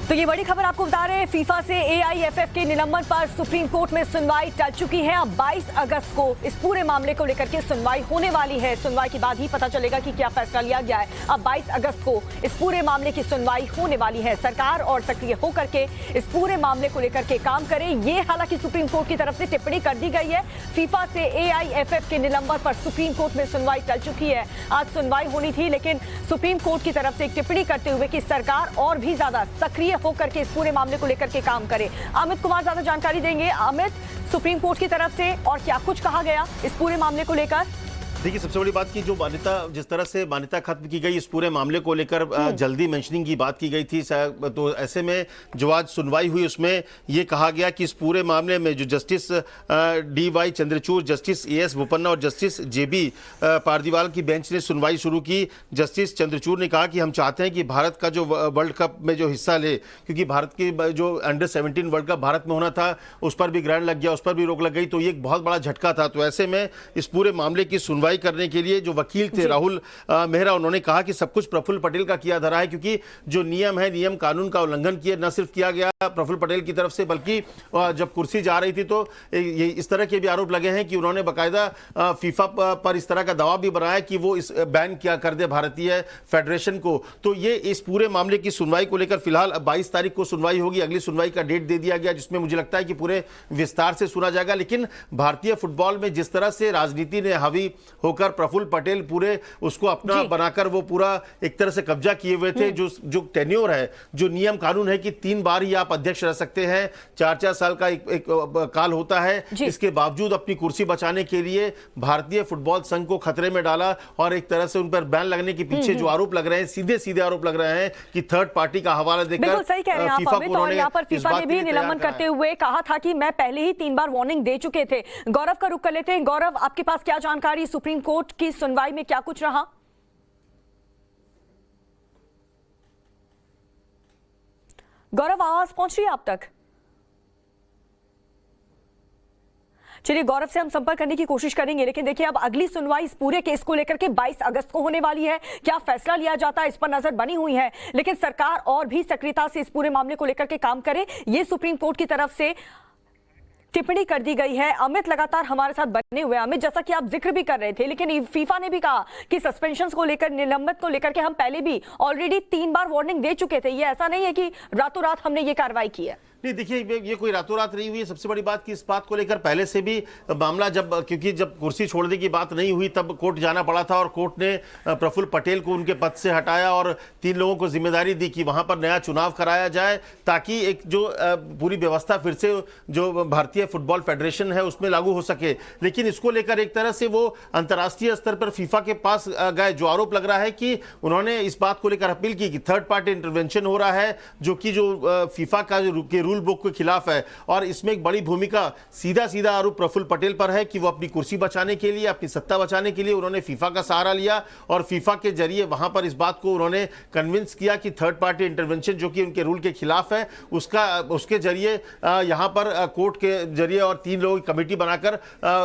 तो ये बड़ी खबर आपको बता रहे हैं, फीफा से एआईएफएफ के निलंबन पर सुप्रीम कोर्ट में सुनवाई टल चुकी है। अब 22 अगस्त को इस पूरे मामले को लेकर के सुनवाई होने वाली है। सुनवाई के बाद ही पता चलेगा कि क्या फैसला लिया गया है। अब 22 अगस्त को इस पूरे मामले की सुनवाई होने वाली है। सरकार और सक्रिय होकर के इस पूरे मामले को लेकर के काम करे, ये हालांकि सुप्रीम कोर्ट की तरफ से टिप्पणी कर दी गई है। फीफा से एआईएफएफ के निलंबन पर सुप्रीम कोर्ट में सुनवाई टल चुकी है। आज सुनवाई होनी थी, लेकिन सुप्रीम कोर्ट की तरफ से एक टिप्पणी करते हुए कि सरकार और भी ज्यादा सक्रिय होकर के इस पूरे मामले को लेकर के काम करे। अमित कुमार ज्यादा जानकारी देंगे। अमित, सुप्रीम कोर्ट की तरफ से और क्या कुछ कहा गया इस पूरे मामले को लेकर? देखिए, सबसे बड़ी बात की जो मान्यता, जिस तरह से मान्यता खत्म की गई इस पूरे मामले को लेकर जल्दी मेंशनिंग की बात की गई थी, तो ऐसे में जो आज सुनवाई हुई उसमें ये कहा गया कि इस पूरे मामले में जो justice DY Chandrachud, justice AS Bopanna और जस्टिस JB पारदीवाल की बेंच ने सुनवाई शुरू की। जस्टिस चंद्रचूड़ ने कहा कि हम चाहते हैं कि भारत का जो वर्ल्ड कप में जो हिस्सा ले, क्योंकि भारत की जो अंडर 17 वर्ल्ड कप भारत में होना था उस पर भी ग्रैंड लग गया, उस पर भी रोक लग गई, तो ये एक बहुत बड़ा झटका था। तो ऐसे में इस पूरे मामले की सुनवाई करने के लिए जो वकील थे राहुल मेहरा, उन्होंने कहा कि सब कुछ प्रफुल्ल पटेल का किया धरा है, क्योंकि जो नियम है, नियम कानून का उल्लंघन किया, न सिर्फ किया गया प्रफुल्ल पटेल की तरफ से, बल्कि जब कुर्सी जा रही थी तो ये इस तरह के भी आरोप लगे हैं कि उन्होंने बाकायदा फीफा पर इस तरह का दबाव भी बनाया कि वो इस बैन किया कर दे भारतीय फेडरेशन को। तो ये इस पूरे मामले की सुनवाई को लेकर फिलहाल 22 तारीख को सुनवाई होगी। अगली सुनवाई का डेट दे दिया गया, जिसमें मुझे लगता है कि पूरे विस्तार से सुना जाएगा। लेकिन भारतीय फुटबॉल में जिस तरह से राजनीति ने हावी होकर प्रफुल्ल पटेल पूरे उसको अपना बनाकर वो पूरा एक तरह से कब्जा किए हुए थे, जो टेन्योर है, जो नियम कानून है कि 3 बार ही आप अध्यक्ष रह सकते हैं, 4-4 साल का एक काल होता है, इसके बावजूद अपनी कुर्सी बचाने के लिए भारतीय फुटबॉल संघ को खतरे में डाला और एक तरह से उन पर बैन लगने के पीछे जो आरोप लग रहे हैं, सीधे सीधे आरोप लग रहे हैं कि थर्ड पार्टी का हवाला देकर सही कह रहे हैं आप अमित। और यहाँ पर फीफा ने भी निलंबन करते हुए कहा था कि मैं पहले ही 3 बार वार्निंग दे चुके थे। गौरव का रुख कर लेते हैं। गौरव, आपके पास क्या जानकारी, सुप्रीम कोर्ट की सुनवाई में क्या कुछ रहा? गौरव, आवाज पहुंच रही है आप तक? चलिए, गौरव से हम संपर्क करने की कोशिश करेंगे। लेकिन देखिए, अब अगली सुनवाई इस पूरे केस को लेकर के 22 अगस्त को होने वाली है। क्या फैसला लिया जाता है, इस पर नजर बनी हुई है। लेकिन सरकार और भी सक्रियता से इस पूरे मामले को लेकर के काम करे, ये सुप्रीम कोर्ट की तरफ से टिप्पणी कर दी गई है। अमित लगातार हमारे साथ बने हुए। अमित, जैसा कि आप जिक्र भी कर रहे थे, लेकिन फीफा ने भी कहा कि सस्पेंशन को लेकर, निलंबित को लेकर के हम पहले भी ऑलरेडी 3 बार वार्निंग दे चुके थे। ये ऐसा नहीं है कि रातों रात हमने ये कार्रवाई की है। नहीं, देखिए, ये कोई रातों रात नहीं हुई है। सबसे बड़ी बात कि इस बात को लेकर पहले से भी मामला क्योंकि जब कुर्सी छोड़ने की बात नहीं हुई तब कोर्ट जाना पड़ा था और कोर्ट ने प्रफुल्ल पटेल को उनके पद से हटाया और 3 लोगों को जिम्मेदारी दी कि वहां पर नया चुनाव कराया जाए, ताकि एक जो पूरी व्यवस्था फिर से जो भारतीय फुटबॉल फेडरेशन है उसमें लागू हो सके। लेकिन इसको लेकर एक तरह से वो अंतर्राष्ट्रीय स्तर पर फीफा के पास गए। जो आरोप लग रहा है कि उन्होंने इस बात को लेकर अपील की कि थर्ड पार्टी इंटरवेंशन हो रहा है, जो कि जो फीफा का रूल बुक के खिलाफ है। और इसमें एक बड़ी भूमिका, सीधा आरोप प्रफुल्ल पटेल पर है कि वो अपनी कुर्सी बचाने के लिए, अपनी सत्ता बचाने के लिए उन्होंने फीफा का सहारा लिया और फीफा के जरिए वहां पर इस बात को उन्होंने कन्विंस किया कि थर्ड पार्टी इंटरवेंशन जो कि उनके रूल के खिलाफ है, उसके जरिए यहां पर कोर्ट के जरिए और 3 लोगों की कमेटी बनाकर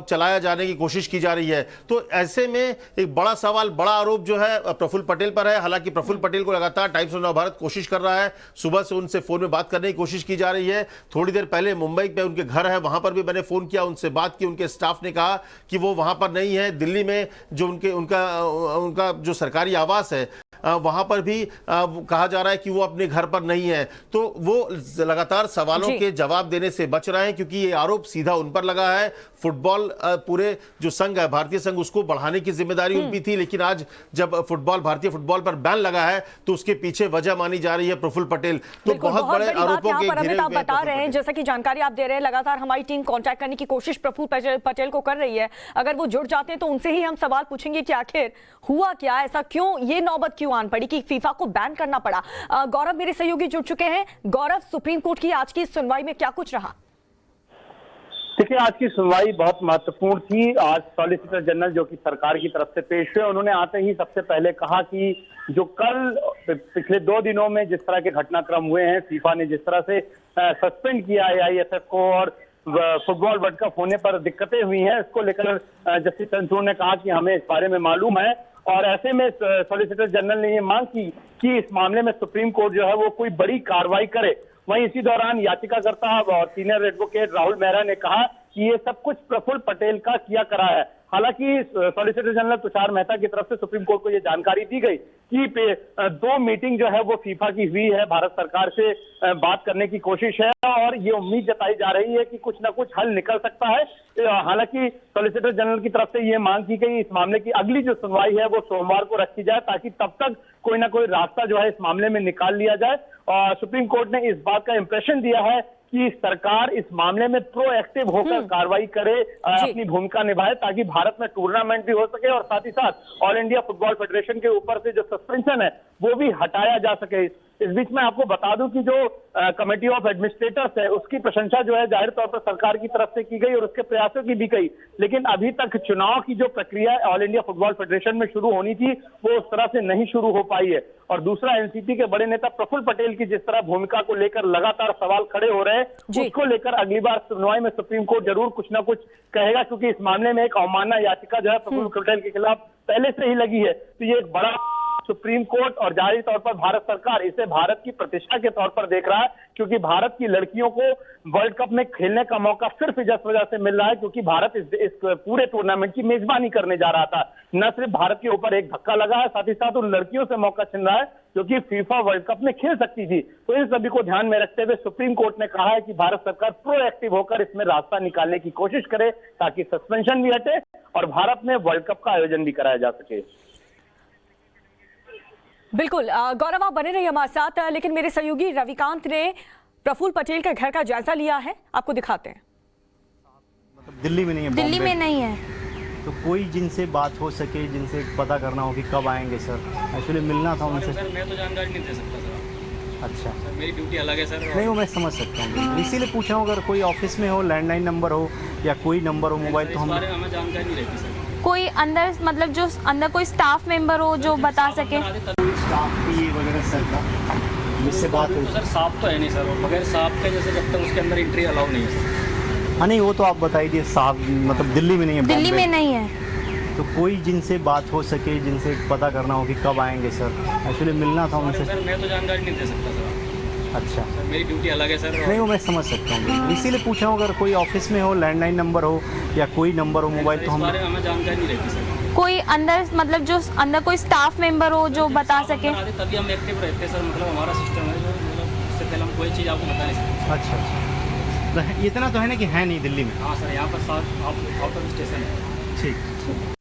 चलाया जाने की कोशिश की जा रही है। तो ऐसे में एक बड़ा सवाल, बड़ा आरोप जो है प्रफुल्ल पटेल पर है। हालांकि प्रफुल्ल पटेल को लगातार टाइम्स ऑफ नवभारत कोशिश कर रहा है, सुबह से उनसे फोन में बात करने की कोशिश की जा रही है। थोड़ी देर पहले मुंबई पे उनके घर है, वहां पर भी मैंने फोन किया, उनसे बात की। उनके स्टाफ ने कहा कि वो वहां पर नहीं है। दिल्ली में जो उनका जो सरकारी आवास है वहां पर भी कहा जा रहा है कि वो अपने घर पर नहीं है। तो वो लगातार सवालों के जवाब देने से बच रहे हैं, क्योंकि ये आरोप सीधा उन पर लगा है। फुटबॉल पूरे जो संघ है, भारतीय संघ, उसको बढ़ाने की जिम्मेदारी उनकी थी। लेकिन आज जब भारतीय फुटबॉल पर बैन लगा है तो उसके पीछे वजह मानी जा रही है प्रफुल्ल पटेल। तो बहुत बड़े आरोपों के घेरे में आप बता रहे हैं, जैसा कि जानकारी आप दे रहे हैं, लगातार हमारी टीम कांटेक्ट करने की कोशिश प्रफुल्ल पटेल को कर रही है। अगर वो जुड़ जाते हैं तो उनसे ही हम सवाल पूछेंगे कि आखिर हुआ क्या, ऐसा क्यों, ये नौबत क्यों आन पड़ी कि फीफा को बैन करना पड़ा। गौरव, मेरे सहयोगी जुड़ चुके हैं। गौरव, सुप्रीम कोर्ट की आज की सुनवाई में क्या कुछ रहा? देखिए, आज की सुनवाई बहुत महत्वपूर्ण थी। आज सॉलिसिटर जनरल जो कि सरकार की तरफ से पेश हुए, उन्होंने आते ही सबसे पहले कहा कि जो कल पिछले 2 दिनों में जिस तरह के घटनाक्रम हुए हैं, फीफा ने जिस तरह से सस्पेंड किया एआईएफएफ को और फुटबॉल वर्ल्ड कप होने पर दिक्कतें हुई हैं, इसको लेकर जस्टिस चंद्रचूड़ ने कहा कि हमें इस बारे में मालूम है और ऐसे में सॉलिसिटर जनरल ने ये मांग की कि इस मामले में सुप्रीम कोर्ट जो है वो कोई बड़ी कार्रवाई करे। वहीं इसी दौरान याचिकाकर्ता और सीनियर एडवोकेट राहुल मेहरा ने कहा कि ये सब कुछ प्रफुल्ल पटेल का किया करा है। हालांकि सॉलिसिटर जनरल तुषार मेहता की तरफ से सुप्रीम कोर्ट को ये जानकारी दी गई कि 2 मीटिंग जो है वो फीफा की हुई है, भारत सरकार से बात करने की कोशिश है और ये उम्मीद जताई जा रही है कि कुछ ना कुछ हल निकल सकता है। हालांकि सॉलिसिटर जनरल की तरफ से ये मांग की गई इस मामले की अगली जो सुनवाई है वो सोमवार को रखी जाए ताकि तब तक कोई ना कोई रास्ता जो है इस मामले में निकाल लिया जाए। और सुप्रीम कोर्ट ने इस बात का इंप्रेशन दिया है कि सरकार इस मामले में प्रोएक्टिव होकर कार्रवाई करे, अपनी भूमिका निभाए ताकि भारत में टूर्नामेंट भी हो सके और साथ ही साथ ऑल इंडिया फुटबॉल फेडरेशन के ऊपर से जो सस्पेंशन है वो भी हटाया जा सके। इस बीच में आपको बता दूं कि जो कमेटी ऑफ एडमिनिस्ट्रेटर्स है उसकी प्रशंसा जो है जाहिर तौर पर सरकार की तरफ से की गई और उसके प्रयासों की भी गई, लेकिन अभी तक चुनाव की जो प्रक्रिया ऑल इंडिया फुटबॉल फेडरेशन में शुरू होनी थी वो उस तरह से नहीं शुरू हो पाई है। और दूसरा, एनसीपी के बड़े नेता प्रफुल्ल पटेल की जिस तरह भूमिका को लेकर लगातार सवाल खड़े हो रहे हैं उसको लेकर अगली बार सुनवाई में सुप्रीम कोर्ट जरूर कुछ ना कुछ कहेगा, क्योंकि इस मामले में एक अवमानना याचिका जो है प्रफुल्ल पटेल के खिलाफ पहले से ही लगी है। तो ये एक बड़ा सुप्रीम कोर्ट और जाहिर तौर पर भारत सरकार इसे भारत की प्रतिष्ठा के तौर पर देख रहा है, क्योंकि भारत की लड़कियों को वर्ल्ड कप में खेलने का मौका सिर्फ इस वजह से मिल रहा है क्योंकि भारत इस पूरे टूर्नामेंट की मेजबानी करने जा रहा था। न सिर्फ भारत के ऊपर एक धक्का लगा है, साथ ही साथ उन लड़कियों से मौका छिन रहा है जो कि फीफा वर्ल्ड कप में खेल सकती थी। तो इन सभी को ध्यान में रखते हुए सुप्रीम कोर्ट ने कहा है कि भारत सरकार प्रोएक्टिव होकर इसमें रास्ता निकालने की कोशिश करे ताकि सस्पेंशन भी हटे और भारत में वर्ल्ड कप का आयोजन भी कराया जा सके। बिल्कुल गौरव, आप बने रहिए हमारे साथ, लेकिन मेरे सहयोगी रविकांत ने प्रफुल्ल पटेल के घर का जायजा लिया है, आपको दिखाते हैं। मतलब दिल्ली में नहीं है, दिल्ली में नहीं है, तो कोई जिनसे बात हो सके, जिनसे पता करना हो कि कब आएंगे सर, एक्चुअली मिलना था उनसे। सर मैं तो जानकारी नहीं दे सकता सर। अच्छा सर मेरी ड्यूटी अलग है सर। नहीं, वो मैं समझ सकता हूँ, इसीलिए पूछा हूँ अगर कोई ऑफिस में हो, लैंडलाइन नंबर हो या कोई नंबर हो मोबाइल, तो इस हम बारे में हमें जानकारी नहीं रहती सर। कोई अंदर मतलब जो अंदर कोई स्टाफ मेंबर हो जो बता सके। स्टाफ की वगैरह सर का जिससे बात हो। तो सर साफ तो है नहीं सर, बगैर साफ के जैसे जब तक उसके अंदर एंट्री अलाउ नहीं है सर। हाँ नहीं, वो तो आप बताइए साहब, मतलब दिल्ली में नहीं है, दिल्ली में नहीं है, तो कोई जिनसे बात हो सके, जिनसे पता करना हो कि कब आएंगे सर, एक्चुअली मिलना था उनसे। सर मैं तो जानकारी नहीं दे सकता सर। अच्छा सर मेरी ड्यूटी अलग है सर। नहीं, वो मैं समझ सकता हूँ, इसीलिए पूछा हूँ अगर कोई ऑफिस में हो, लैंडलाइन नंबर हो या कोई नंबर हो मोबाइल, तो इस हम। बारे में हमें जानकारी नहीं रहती सर। कोई अंदर मतलब जो अंदर कोई स्टाफ मेंबर हो जो बता सके। तभी हम एक्टिव रहते हैं सर, मतलब हमारा सिस्टम है जो मतलब इससे पहले हम कोई चीज़ आपको बता नहीं सकते। अच्छा, तो इतना तो है ना कि है नहीं दिल्ली में। हाँ सर, यहाँ पर आउट ऑफ स्टेशन है। ठीक।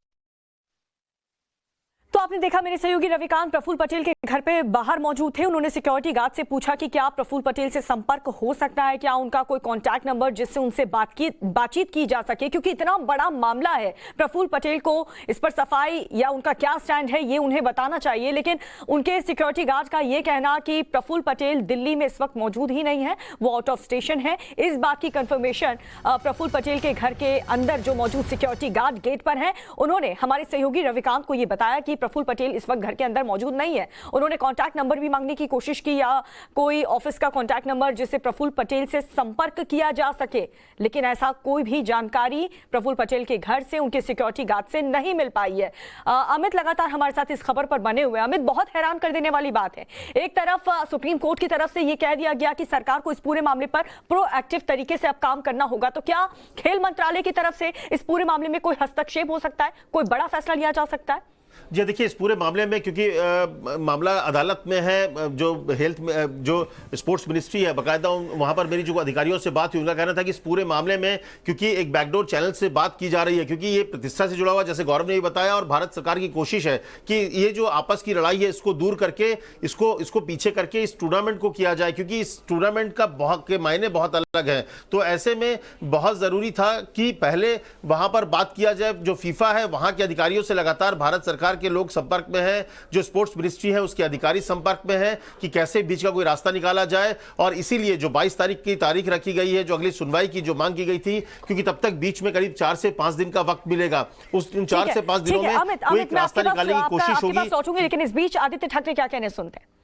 तो आपने देखा मेरे सहयोगी रविकांत प्रफुल्ल पटेल के घर पे बाहर मौजूद थे। उन्होंने सिक्योरिटी गार्ड से पूछा कि क्या प्रफुल्ल पटेल से संपर्क हो सकता है, क्या उनका कोई कांटेक्ट नंबर जिससे उनसे बातचीत की जा सके, क्योंकि इतना बड़ा मामला है। प्रफुल्ल पटेल को इस पर सफाई या उनका क्या स्टैंड है ये उन्हें बताना चाहिए, लेकिन उनके सिक्योरिटी गार्ड का ये कहना कि प्रफुल्ल पटेल दिल्ली में इस वक्त मौजूद ही नहीं है, वो आउट ऑफ स्टेशन है। इस बात की कंफर्मेशन प्रफुल्ल पटेल के घर के अंदर जो मौजूद सिक्योरिटी गार्ड गेट पर है उन्होंने हमारे सहयोगी रविकांत को ये बताया कि प्रफुल्ल पटेल इस वक्त घर के अंदर मौजूद नहीं है। उन्होंने कांटेक्ट नंबर भी मांगने की कोशिश की या कोई ऑफिस का कांटेक्ट नंबर जिससे प्रफुल्ल पटेल से संपर्क किया जा सके, लेकिन ऐसा कोई भी जानकारी प्रफुल्ल पटेल के घर से, उनके सिक्योरिटी गार्ड से नहीं मिल पाई है। अमित लगातार हमारे साथ इस खबर पर बने हुए। अमित, बहुत हैरान कर देने वाली बात है, एक तरफ सुप्रीम कोर्ट की तरफ से यह कह दिया गया कि सरकार को इस पूरे मामले पर प्रोएक्टिव तरीके से अब काम करना होगा, तो क्या खेल मंत्रालय की तरफ से इस पूरे मामले में कोई हस्तक्षेप हो सकता है, कोई बड़ा फैसला लिया जा सकता है? जी देखिए, इस पूरे मामले में क्योंकि मामला अदालत में है, जो हेल्थ में जो स्पोर्ट्स मिनिस्ट्री है बाकायदा, वहां पर मेरी जो अधिकारियों से बात हुई उनका कहना था कि इस पूरे मामले में क्योंकि एक बैकडोर चैनल से बात की जा रही है, क्योंकि ये प्रतिष्ठा से जुड़ा हुआ, जैसे गौरव ने भी बताया, और भारत सरकार की कोशिश है कि ये जो आपस की लड़ाई है इसको दूर करके इसको पीछे करके इस टूर्नामेंट को किया जाए, क्योंकि इस टूर्नामेंट का के मायने बहुत अलग है। तो ऐसे में बहुत जरूरी था कि पहले वहां पर बात किया जाए। जो फीफा है वहां के अधिकारियों से लगातार भारत सरकार के लोग संपर्क में हैं, जो स्पोर्ट्स मिनिस्ट्री है उसके अधिकारी संपर्क में हैं कि कैसे बीच का कोई रास्ता निकाला जाए, और इसीलिए जो 22 तारीख की तारीख रखी गई है, जो अगली सुनवाई की जो मांग की गई थी, क्योंकि तब तक बीच में करीब 4 से 5 दिन का वक्त मिलेगा, उस 4 से 5 दिनों में कोई रास्ता निकालने की कोशिश होगी। लेकिन इस बीच आदित्य ठाकरे क्या कहने सुनते हैं।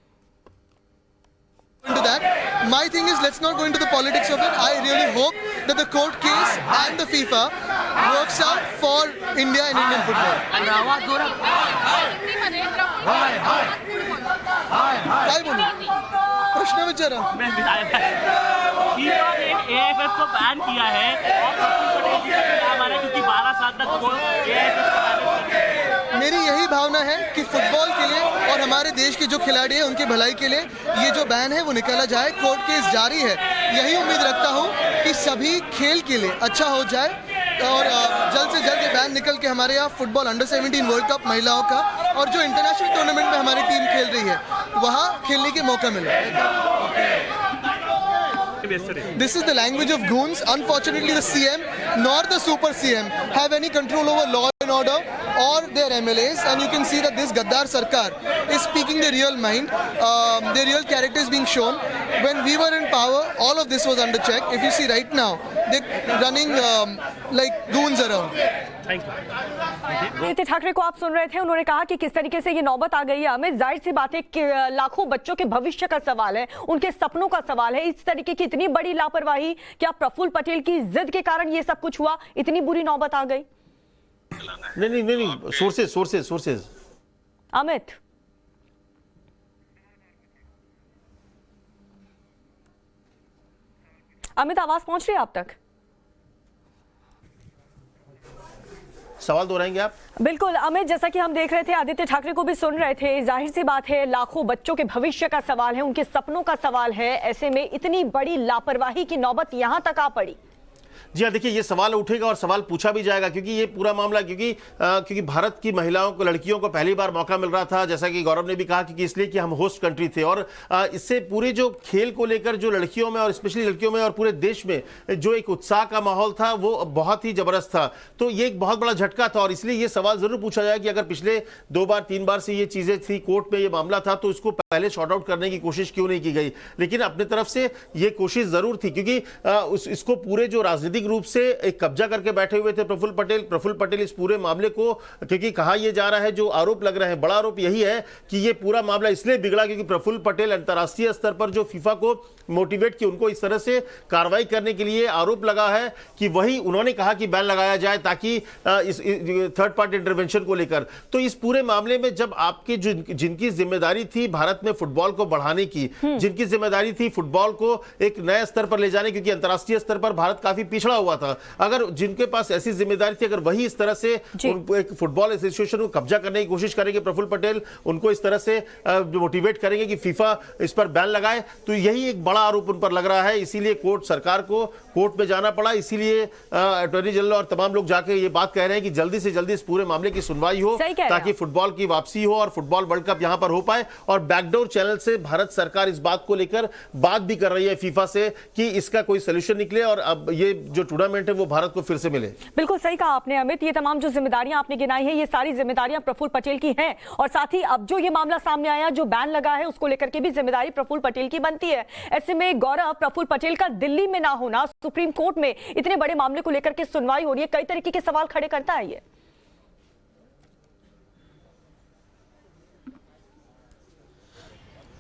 Into that, my thing is, let's not go into the politics of it. I really hope that the court case and the FIFA works out for India and Indian football. काय बोलू प्रश्न विचारा एएफएफ को ban किया है और प्रफुल्ल पटेल जी का नाम आ रहा है क्योंकि 12 साल तक वो मेरी यही भावना है कि फुटबॉल के लिए और हमारे देश के जो खिलाड़ी हैं उनकी भलाई के लिए ये जो बैन है वो निकाला जाए। कोर्ट केस जारी है, यही उम्मीद रखता हूँ कि सभी खेल के लिए अच्छा हो जाए और जल्द से जल्द ये बैन निकल के हमारे यहाँ फुटबॉल अंडर-17 वर्ल्ड कप महिलाओं का और जो इंटरनेशनल टूर्नामेंट में हमारी टीम खेल रही है वहाँ खेलने के मौका मिले। This is the language of goons. Unfortunately, the CM nor the super CM have any control over law and order or their MLAs, and you can see that this Gaddar Sarkar is speaking their real mind. Their real character is being shown. When we were in power, all of this was under check. If you see right now, they're running like goons around. Aditya Thackeray को आप सुन रहे थे, उन्होंने कहा कि किस तरीके से ये नौबत आ गई है। अमित, जाहिर सी बात है कि लाखों बच्चों के भविष्य का सवाल है, उनके सपनों का सवाल है। इस तरीके की इतनी बड़ी लापरवाही, क्या प्रफुल्ल पटेल की जिद के कारण ये सब कुछ हुआ? इतनी बुरी नौबत आ गई? नहीं, सोर्सेज अमित आवाज पहुंच रही है आप तक? सवाल दोहराएंगे आप? बिल्कुल अमित, जैसा कि हम देख रहे थे, आदित्य ठाकरे को भी सुन रहे थे, जाहिर सी बात है लाखों बच्चों के भविष्य का सवाल है, उनके सपनों का सवाल है। ऐसे में इतनी बड़ी लापरवाही की नौबत यहां तक आ पड़ी। जी हाँ, देखिए ये सवाल उठेगा और सवाल पूछा भी जाएगा क्योंकि ये पूरा मामला क्योंकि भारत की महिलाओं को, लड़कियों को पहली बार मौका मिल रहा था, जैसा कि गौरव ने भी कहा कि इसलिए कि हम होस्ट कंट्री थे और इससे पूरे जो खेल को लेकर जो लड़कियों में और स्पेशली लड़कियों में और पूरे देश में जो एक उत्साह का माहौल था वो बहुत ही जबरदस्त था। तो ये एक बहुत बड़ा झटका था और इसलिए ये सवाल जरूर पूछा जाए कि अगर पिछले 2 बार 3 बार से ये चीजें थी, कोर्ट में ये मामला था, तो इसको पहले शॉर्ट आउट करने की कोशिश क्यों नहीं की गई? लेकिन अपनी तरफ से ये कोशिश जरूर थी क्योंकि इसको पूरे जो राजनीतिक रूप से एक कब्जा करके बैठे हुए थे प्रफुल्ल पटेल इस पूरे मामले को, क्योंकि कहा यह जा रहा है, जो आरोप लग रहे हैं, बड़ा आरोप यही है कि यह पूरा मामला इसलिए बिगड़ा क्योंकि प्रफुल्ल पटेल अंतर्राष्ट्रीय स्तर पर जो फीफा को मोटिवेट की, उनको इस तरह से कार्रवाई करने के लिए आरोप लगा है कि वही उन्होंने कहा कि बैन लगाया जाए ताकि इस थर्ड पार्टी इंटरवेंशन को लेकर। तो इस पूरे मामले में जब आपकी जिनकी जिम्मेदारी थी भारत में फुटबॉल को बढ़ाने की, जिनकी जिम्मेदारी थी फुटबॉल को एक नए स्तर पर ले जाने, क्योंकि अंतर्राष्ट्रीय स्तर पर भारत काफी पिछड़ा हुआ था, अगर जिनके पास ऐसी जिम्मेदारी थी, अगर वही इस तरह से एक फुटबॉल एसोसिएशन को कब्जा करने की कोशिश करेंगे, प्रफुल्ल पटेल उनको इस तरह से मोटिवेट करेंगे कि फीफा इस पर बैन लगाए, तो यही एक बड़ा आरोप उन पर लग रहा है। इसीलिए सरकार को कोर्ट में जाना पड़ा, इसीलिए अटॉर्नी जनरल और तमाम लोग जाके ये बात कह रहे हैं कि जल्दी से जल्दी इस पूरे मामले की सुनवाई हो ताकि फुटबॉल की वापसी हो और फुटबॉल वर्ल्ड कप यहां पर हो पाए। और बैकडोर चैनल से भारत सरकार इस बात को लेकर बात भी कर रही है फीफा से कि इसका कोई सोल्यूशन निकले और अब ये जो टूर्नामेंट है वो भारत को फिर से मिले। बिल्कुल सही कहा आपने अमित, ये तमाम जो जिम्मेदारियां आपने गिनाई है, ये सारी जिम्मेदारियां प्रफुल्ल पटेल की हैं और साथ ही अब जो ये मामला सामने आया, जो बैन लगा है, उसको लेकर के भी जिम्मेदारी प्रफुल्ल पटेल की बनती है। ऐसे में गौरव, प्रफुल्ल पटेल का दिल्ली में ना होना, सुप्रीम कोर्ट में इतने बड़े मामले को लेकर के सुनवाई हो रही है, कई तरीके के सवाल खड़े करता है ये।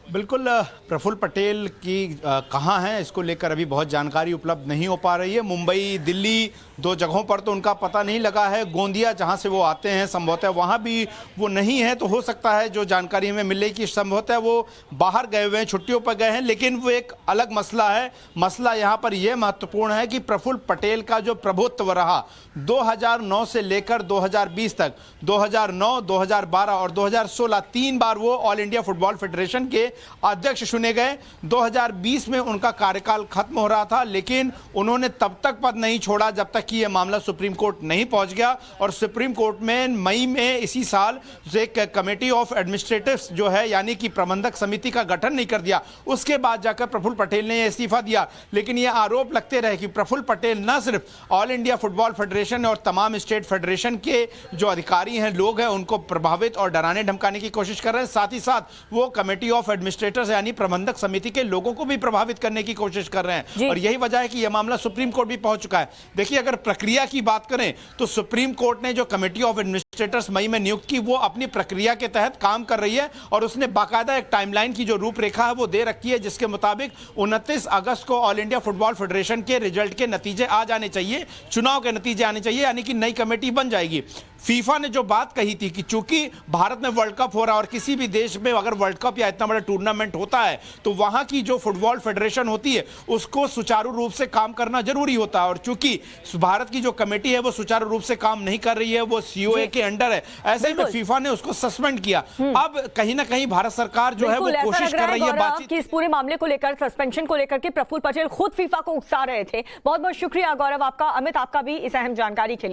बिल्कुल, प्रफुल्ल पटेल की कहाँ हैं इसको लेकर अभी बहुत जानकारी उपलब्ध नहीं हो पा रही है। मुंबई, दिल्ली 2 जगहों पर तो उनका पता नहीं लगा है। गोंदिया जहाँ से वो आते हैं संभवतः वहाँ भी वो नहीं है, तो हो सकता है जो जानकारी हमें मिले कि संभवतः वो बाहर गए हुए हैं, छुट्टियों पर गए हैं। लेकिन वो एक अलग मसला है। मसला यहाँ पर यह महत्वपूर्ण है कि प्रफुल्ल पटेल का जो प्रभुत्व रहा 2009 से लेकर 2020 तक, 2009, 2012 और 2016 3 बार वो ऑल इंडिया फुटबॉल फेडरेशन के अध्यक्ष चुने गए। 2020 में उनका कार्यकाल खत्म हो रहा था, लेकिन उन्होंने तब तक पद नहीं छोड़ा जब तक कि यह मामला सुप्रीम कोर्ट नहीं पहुंच गया। और सुप्रीम कोर्ट में मई में इसी साल एक कमेटी ऑफ एडमिनिस्ट्रेटिव्स जो है, यानी कि प्रबंधक समिति का गठन नहीं कर दिया। उसके बाद जाकर प्रफुल्ल पटेल ने इस्तीफा दिया। लेकिन यह आरोप लगते रहे कि प्रफुल्ल पटेल न सिर्फ ऑल इंडिया फुटबॉल फेडरेशन और तमाम स्टेट फेडरेशन के जो अधिकारी हैं, लोग हैं, उनको प्रभावित और डराने धमकाने की कोशिश कर रहे हैं, साथ ही साथ वो कमेटी ऑफ एडमिनिस्ट्रेटिव एडमिनिस्ट्रेटर्स यानी प्रबंधक समिति के लोगों को भी प्रभावित करने की कोशिश कर रहे हैं। और यही वजह है कि यह मामला सुप्रीम कोर्ट भी पहुंच चुका है। देखिए, अगर प्रक्रिया की बात करें तो सुप्रीम कोर्ट ने जो कमेटी ऑफ एडमिनिस्ट्रेटर्स मई में नियुक्त की, वो अपनी प्रक्रिया के तहत काम कर रही है और उसने बाकायदा एक टाइमलाइन की जो रूपरेखा है वो दे रखी है, जिसके मुताबिक 29 अगस्त को ऑल इंडिया फुटबॉल फेडरेशन के रिजल्ट के नतीजे आ जाने चाहिए, चुनाव के नतीजे आने चाहिए, यानी कि नई कमेटी बन जाएगी। फीफा ने जो बात कही थी कि चूंकि भारत में वर्ल्ड कप हो रहा है और किसी भी देश में अगर वर्ल्ड कप या इतना बड़ा टूर्नामेंट होता है तो वहां की जो फुटबॉल फेडरेशन होती है उसको सुचारू रूप से काम करना जरूरी होता है। और चूंकि भारत की जो कमेटी है वो सुचारू रूप से काम नहीं कर रही है, वो सीओए के अंडर है, ऐसे में फीफा ने उसको सस्पेंड किया। अब कहीं ना कहीं भारत सरकार जो है वो कोशिश कर रही है बातचीत कि इस पूरे मामले को लेकर, सस्पेंशन को लेकर के प्रफुल्ल पटेल खुद फीफा को उकसा रहे थे। बहुत बहुत शुक्रिया गौरव आपका। अमित, आपका भी इस अहम जानकारी के लिए।